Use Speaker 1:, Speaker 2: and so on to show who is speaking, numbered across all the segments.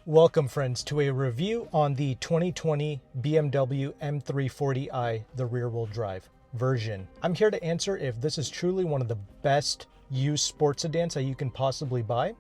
Speaker 1: Welcome friends to a review on the 2020 BMW M340i, the rear-wheel drive version. I'm here to answer if this is truly one of the best used sports sedans that you can possibly buy.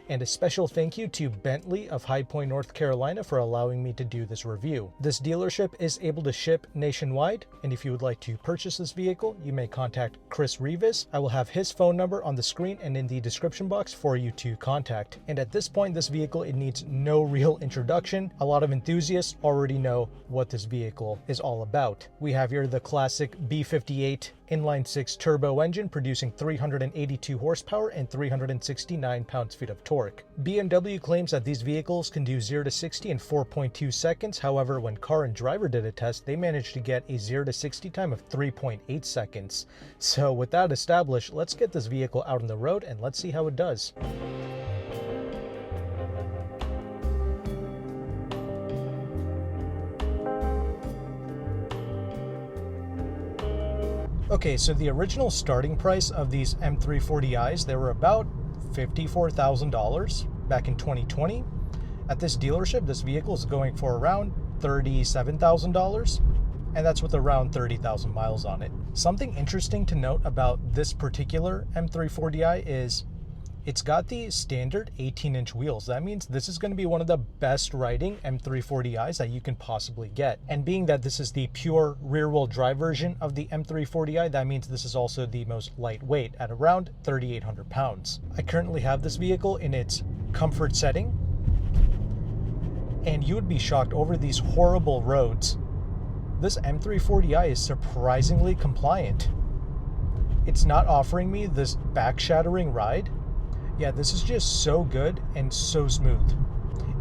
Speaker 1: And a special thank you to Bentley of High Point, North Carolina for allowing me to do this review. This dealership is able to ship nationwide, and if you would like to purchase this vehicle, you may contact Chris Rivas. I will have his phone number on the screen and in the description box for you to contact. And at this point, this vehicle, it needs no real introduction. A lot of enthusiasts already know what this vehicle is all about. We have here the classic B58 inline-six turbo engine producing 382 horsepower and 369 pounds-feet of torque. BMW claims that these vehicles can do 0 to 60 in 4.2 seconds. However, when Car and Driver did a test, they managed to get a 0 to 60 time of 3.8 seconds. So with that established, let's get this vehicle out on the road and let's see how it does. Okay, so the original starting price of these M340i's, they were about $54,000 back in 2020. At this dealership, this vehicle is going for around $37,000, and that's with around 30,000 miles on it. Something interesting to note about this particular M340i is it's got the standard 18-inch wheels. That means this is going to be one of the best riding M340i's that you can possibly get. And being that this is the pure rear-wheel drive version of the M340i, that means this is also the most lightweight at around 3,800 pounds. I currently have this vehicle in its comfort setting, and you would be shocked over these horrible roads. This M340i is surprisingly compliant. It's not offering me this back-shattering ride. Yeah, this is just so good and so smooth.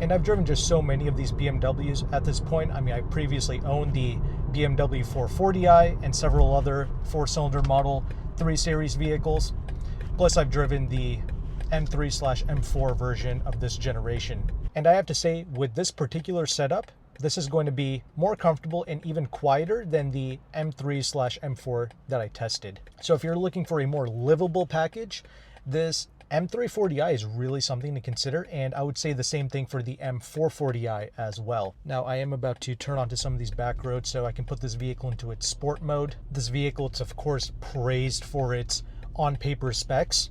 Speaker 1: And I've driven just so many of these BMWs at this point. I mean, I previously owned the BMW M340i and several other 4-cylinder Model 3 Series vehicles. Plus, I've driven the M3/M4 version of this generation. And I have to say, with this particular setup, this is going to be more comfortable and even quieter than the M3/M4 that I tested. So if you're looking for a more livable package, this M340i is really something to consider, and I would say the same thing for the M440i as well. Now, I am about to turn onto some of these back roads so I can put this vehicle into its sport mode. This vehicle, it's of course praised for its on-paper specs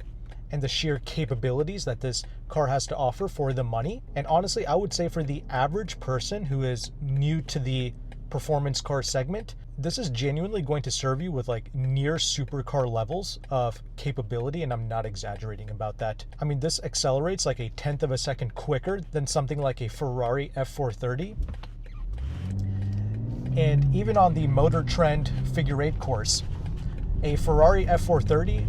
Speaker 1: and the sheer capabilities that this car has to offer for the money. And honestly, I would say for the average person who is new to the performance car segment, this is genuinely going to serve you with like near supercar levels of capability, and I'm not exaggerating about that. I mean, this accelerates like a 1/10 of a second quicker than something like a Ferrari F430. And even on the Motor Trend figure 8 course, a Ferrari F430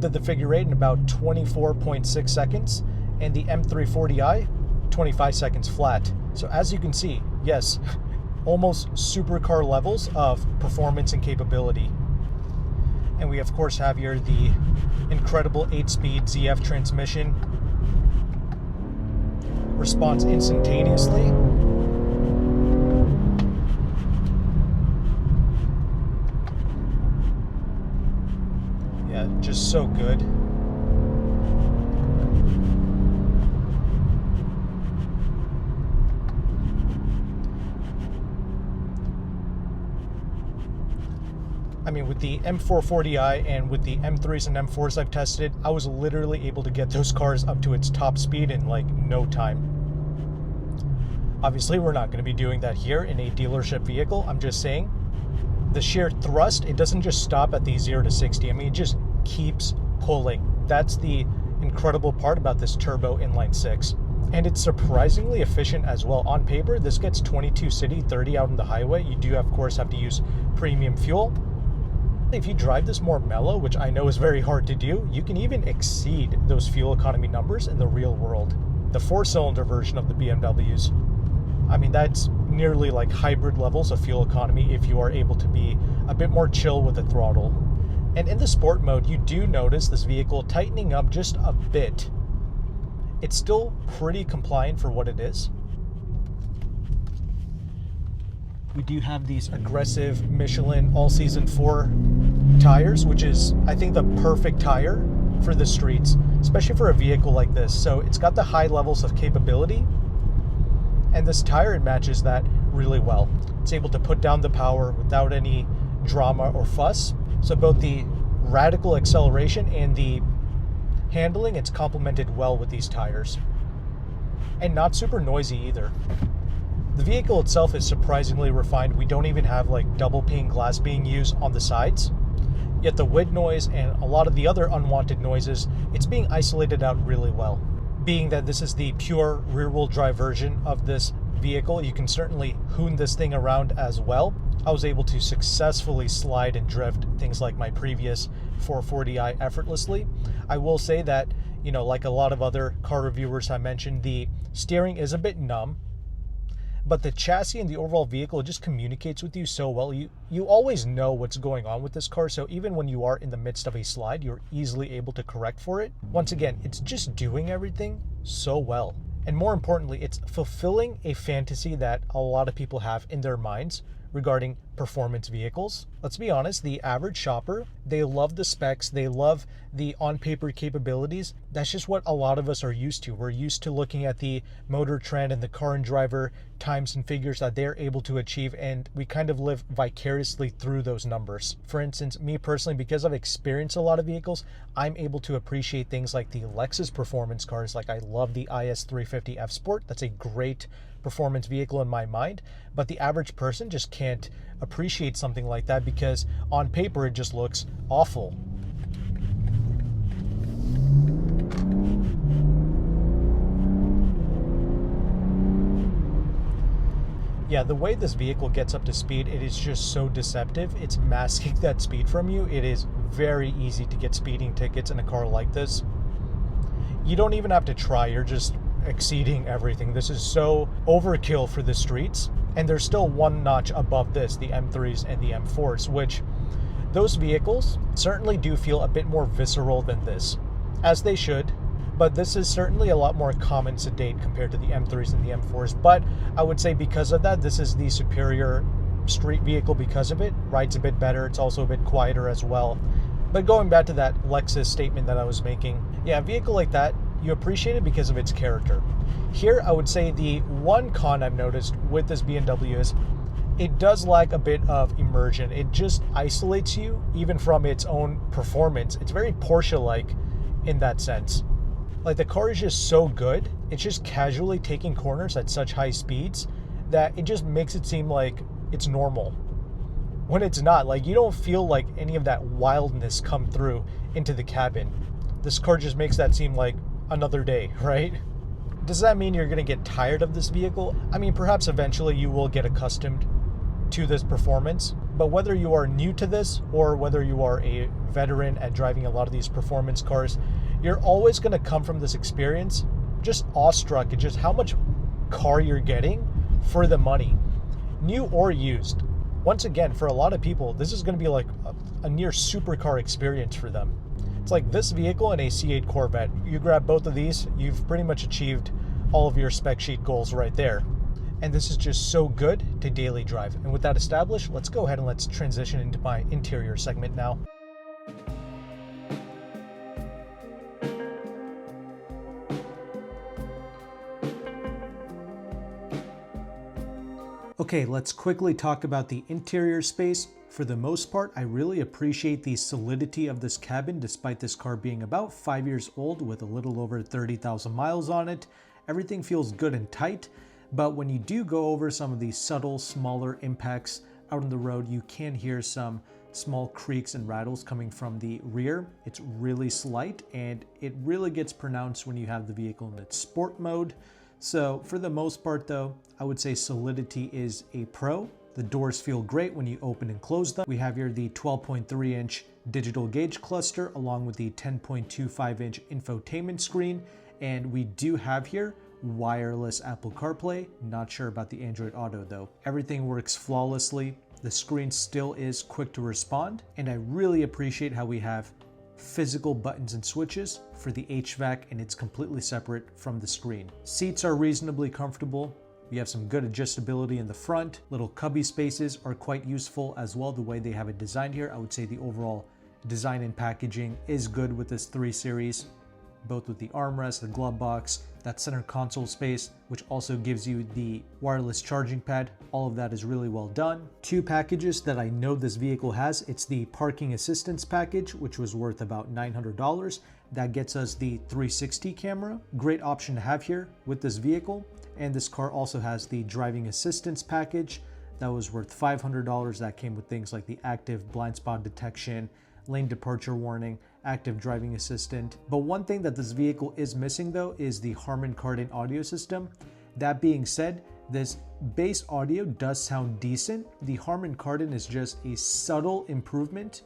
Speaker 1: did the figure 8 in about 24.6 seconds, and the M340i 25 seconds flat. So as you can see, yes, almost supercar levels of performance and capability. And we of course have here the incredible 8-speed ZF transmission. Responds instantaneously. Yeah, just so good. I mean, with the M440i and with the M3s and M4s I've tested, I was literally able to get those cars up to its top speed in like no time. Obviously, we're not going to be doing that here in a dealership vehicle. I'm just saying the sheer thrust, it doesn't just stop at the 0 to 60. I mean, it just keeps pulling. That's the incredible part about this turbo inline-six. And it's surprisingly efficient as well. On paper, this gets 22 city, 30 out on the highway. You do, of course, have to use premium fuel. If you drive this more mellow, which I know is very hard to do, you can even exceed those fuel economy numbers in the real world. The 4-cylinder version of the BMWs, I mean, that's nearly like hybrid levels of fuel economy if you are able to be a bit more chill with the throttle. And in the sport mode, you do notice this vehicle tightening up just a bit. It's still pretty compliant for what it is. We do have these aggressive Michelin all-season 4 tires, which is, I think, the perfect tire for the streets, especially for a vehicle like this. So it's got the high levels of capability, And this tire matches that really well. It's able to put down the power without any drama or fuss. So both the radical acceleration and the handling, it's complemented well with these tires. And not super noisy either. The vehicle itself is surprisingly refined. We don't even have like double pane glass being used on the sides. Yet the wind noise and a lot of the other unwanted noises, it's being isolated out really well. Being that this is the pure rear-wheel drive version of this vehicle, you can certainly hoon this thing around as well. I was able to successfully slide and drift things like my previous 440i effortlessly. I will say that, you know, like a lot of other car reviewers I mentioned, the steering is a bit numb, but the chassis and the overall vehicle just communicates with you so well. You always know what's going on with this car, so even when you are in the midst of a slide, you're easily able to correct for it. Once again, it's just doing everything so well. And more importantly, it's fulfilling a fantasy that a lot of people have in their minds regarding performance vehicles. Let's be honest, the average shopper, they love the specs, they love the on-paper capabilities. That's just what a lot of us are used to. We're used to looking at the Motor Trend and the Car and Driver times and figures that they're able to achieve, and we kind of live vicariously through those numbers. For instance, me personally, because I've experienced a lot of vehicles, I'm able to appreciate things like the Lexus performance cars. Like I love the IS350 F Sport. That's a great performance vehicle in my mind, but the average person just can't appreciate something like that because on paper it just looks awful. Yeah, the way this vehicle gets up to speed, it is just so deceptive. It's masking that speed from you. It is very easy to get speeding tickets in a car like this. You don't even have to try, you're just exceeding everything. This is so overkill for the streets, and there's still one notch above this, the M3s and the M4s, which those vehicles certainly do feel a bit more visceral than this, as they should, but this is certainly a lot more calm and sedate compared to the M3s and the M4s. But I would say because of that, this is the superior street vehicle because of it. Rides a bit better, it's also a bit quieter as well. But going back to that Lexus statement that I was making, yeah, a vehicle like that, you appreciate it because of its character. Here, I would say the one con I've noticed with this BMW is it does lack a bit of immersion. It just isolates you even from its own performance. It's very Porsche-like in that sense. Like the car is just so good, it's just casually taking corners at such high speeds that it just makes it seem like it's normal. When it's not, like you don't feel like any of that wildness come through into the cabin. This car just makes that seem like another day, right? Does that mean you're going to get tired of this vehicle? I mean, perhaps eventually you will get accustomed to this performance, but whether you are new to this or whether you are a veteran at driving a lot of these performance cars, you're always going to come from this experience just awestruck at just how much car you're getting for the money, new or used. Once again, for a lot of people, this is going to be like a near supercar experience for them. It's like this vehicle and a C8 Corvette. You grab both of these, you've pretty much achieved all of your spec sheet goals right there. And this is just so good to daily drive. And with that established, let's go ahead and let's transition into my interior segment now. Okay, let's quickly talk about the interior space. For the most part, I really appreciate the solidity of this cabin despite this car being about 5 years old with a little over 30,000 miles on it. Everything feels good and tight, but when you do go over some of these subtle, smaller impacts out on the road, you can hear some small creaks and rattles coming from the rear. It's really slight, and it really gets pronounced when you have the vehicle in its sport mode. So for the most part though, I would say solidity is a pro. The doors feel great when you open and close them. We have here the 12.3 inch digital gauge cluster along with the 10.25 inch infotainment screen. And we do have here wireless Apple CarPlay. Not sure about the Android Auto though. Everything works flawlessly. The screen still is quick to respond. And I really appreciate how we have physical buttons and switches for the HVAC, and it's completely separate from the screen. Seats are reasonably comfortable. You have some good adjustability in the front. Little cubby spaces are quite useful as well, the way they have it designed here. I would say the overall design and packaging is good with this 3 Series. both with the armrest, the glove box, that center console space, which also gives you the wireless charging pad. All of that is really well done. Two packages that I know this vehicle has, it's the parking assistance package, which was worth about $900. That gets us the 360 camera. Great option to have here with this vehicle. And this car also has the driving assistance package. That was worth $500. That came with things like the active blind spot detection, lane departure warning, active driving assistant. But one thing that this vehicle is missing though is the Harman Kardon audio system. That being said, this bass audio does sound decent. The Harman Kardon is just a subtle improvement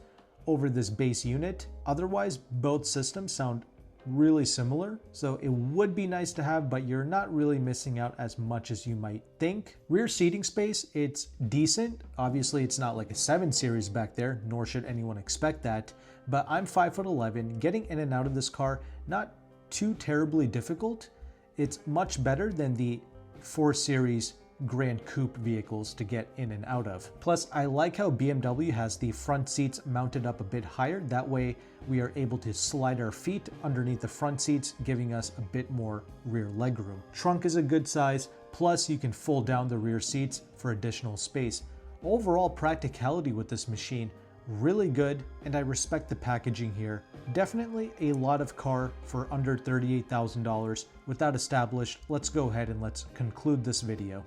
Speaker 1: over this bass unit. Otherwise, both systems sound really similar, so it would be nice to have, but you're not really missing out as much as you might think. Rear seating space, it's decent. Obviously, it's not like a 7 Series back there, nor should anyone expect that, but I'm 5'11", getting in and out of this car, not too terribly difficult. It's much better than the 4 Series Grand Coupe vehicles to get in and out of. Plus, I like how BMW has the front seats mounted up a bit higher. That way we are able to slide our feet underneath the front seats, giving us a bit more rear legroom. Trunk is a good size, plus you can fold down the rear seats for additional space. Overall practicality with this machine, really good, and I respect the packaging here. Definitely a lot of car for under $38,000. With that established, let's go ahead and let's conclude this video.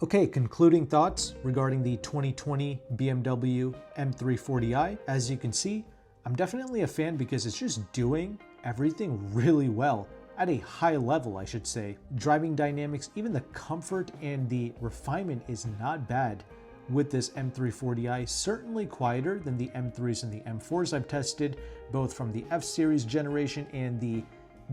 Speaker 1: Okay, concluding thoughts regarding the 2020 BMW M340i. As you can see, I'm definitely a fan because it's just doing everything really well. At a high level, I should say. Driving dynamics, even the comfort and the refinement is not bad with this M340i. Certainly quieter than the M3s and the M4s I've tested, both from the F Series generation and the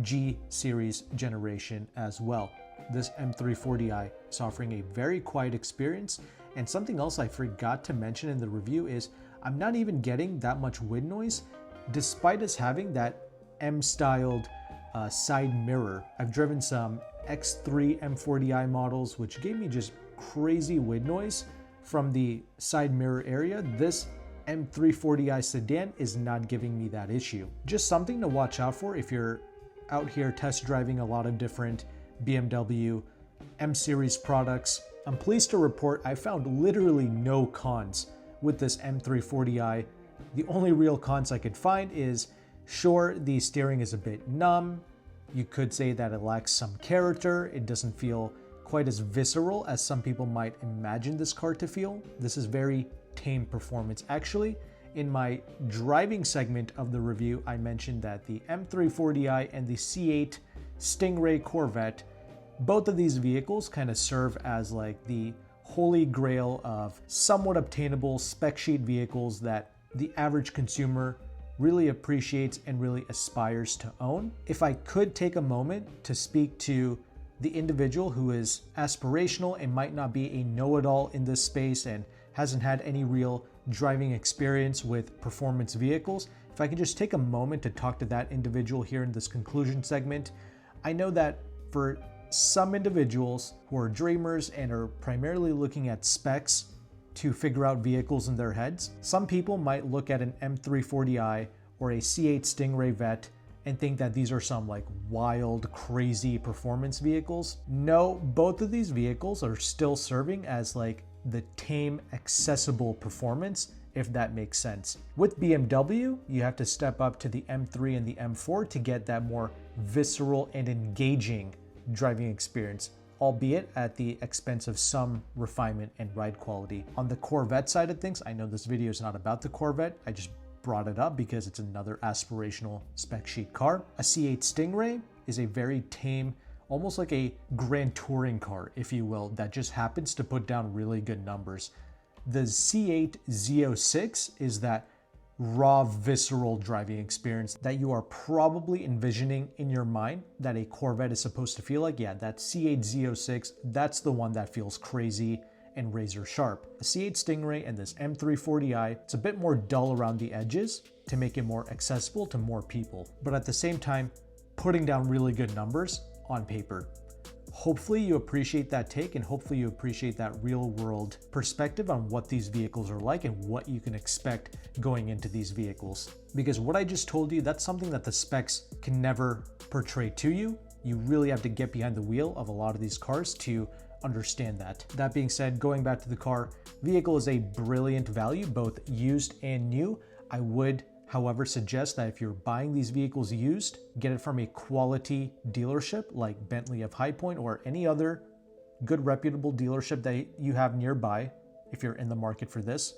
Speaker 1: G Series generation as well. This M340i is offering a very quiet experience. And something else I forgot to mention in the review is I'm not even getting that much wind noise, despite us having that M-styled side mirror. I've driven some X3 M40i models, which gave me just crazy wind noise from the side mirror area. This M340i sedan is not giving me that issue. Just something to watch out for if you're out here test driving a lot of different BMW M series products. I'm pleased to report I found literally no cons with this M340i. The only real cons I could find is, sure, the steering is a bit numb. You could say that it lacks some character. It doesn't feel quite as visceral as some people might imagine this car to feel. This is very tame performance. Actually, in my driving segment of the review, I mentioned that the M340i and the C8 Stingray Corvette, both of these vehicles kind of serve as like the holy grail of somewhat obtainable spec sheet vehicles that the average consumer really appreciates and really aspires to own. If I could take a moment to speak to the individual who is aspirational and might not be a know-it-all in this space and hasn't had any real driving experience with performance vehicles, if I could just take a moment to talk to that individual here in this conclusion segment. I know that for some individuals who are dreamers and are primarily looking at specs to figure out vehicles in their heads, some people might look at an M340i or a C8 Stingray Vet and think that these are some like wild, crazy performance vehicles. No, both of these vehicles are still serving as like the tame, accessible performance, if that makes sense. With BMW, you have to step up to the M3 and the M4 to get that more visceral and engaging driving experience, albeit at the expense of some refinement and ride quality. On the Corvette side of things, I know this video is not about the Corvette, I just brought it up because it's another aspirational spec sheet car. A C8 Stingray is a very tame, almost like a grand touring car, if you will, that just happens to put down really good numbers. The C8 Z06 is that raw, visceral driving experience that you are probably envisioning in your mind that a Corvette is supposed to feel like. Yeah, that C8 Z06, that's the one that feels crazy and razor sharp. The C8 Stingray and this M340i, it's a bit more dull around the edges to make it more accessible to more people, but at the same time, putting down really good numbers on paper. Hopefully you appreciate that take, and hopefully you appreciate that real world perspective on what these vehicles are like and what you can expect going into these vehicles. Because what I just told you, that's something that the specs can never portray to you. You really have to get behind the wheel of a lot of these cars to understand that. That being said, going back to the car, vehicle is a brilliant value, both used and new. I would, however, suggest that if you're buying these vehicles used, get it from a quality dealership like Bentley of High Point or any other good reputable dealership that you have nearby if you're in the market for this,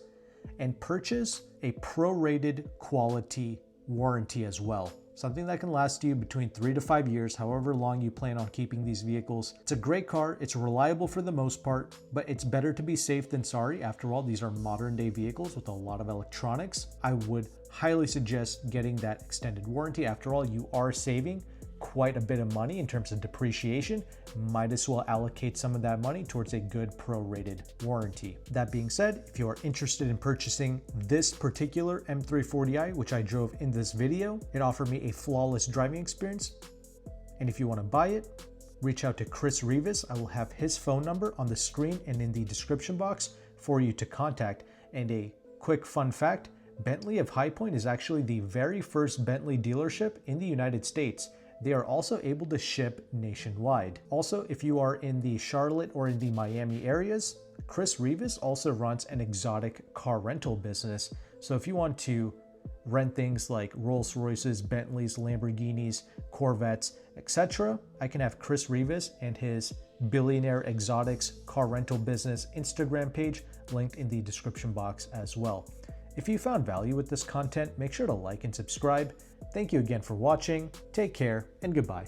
Speaker 1: and purchase a prorated quality warranty as well. Something that can last you between 3 to 5 years, however long you plan on keeping these vehicles. It's a great car, it's reliable for the most part, but it's better to be safe than sorry. After all, these are modern day vehicles with a lot of electronics. I would highly suggest getting that extended warranty. After all, you are saving quite a bit of money in terms of depreciation. Might as well allocate some of that money towards a good prorated warranty. That being said, if you are interested in purchasing this particular M340i, which I drove in this video, it offered me a flawless driving experience. And if you want to buy it, reach out to Chris Rivas. I will have his phone number on the screen and in the description box for you to contact. And a quick fun fact, Bentley of High Point is actually the very first Bentley dealership in the United States. They are also able to ship nationwide. Also, if you are in the Charlotte or in the Miami areas, Chris Rivas also runs an exotic car rental business. So if you want to rent things like Rolls Royces, Bentleys, Lamborghinis, Corvettes, etc., I can have Chris Rivas and his Billionaire Exotics car rental business Instagram page linked in the description box as well. If you found value with this content, make sure to like and subscribe. Thank you again for watching, take care, and goodbye.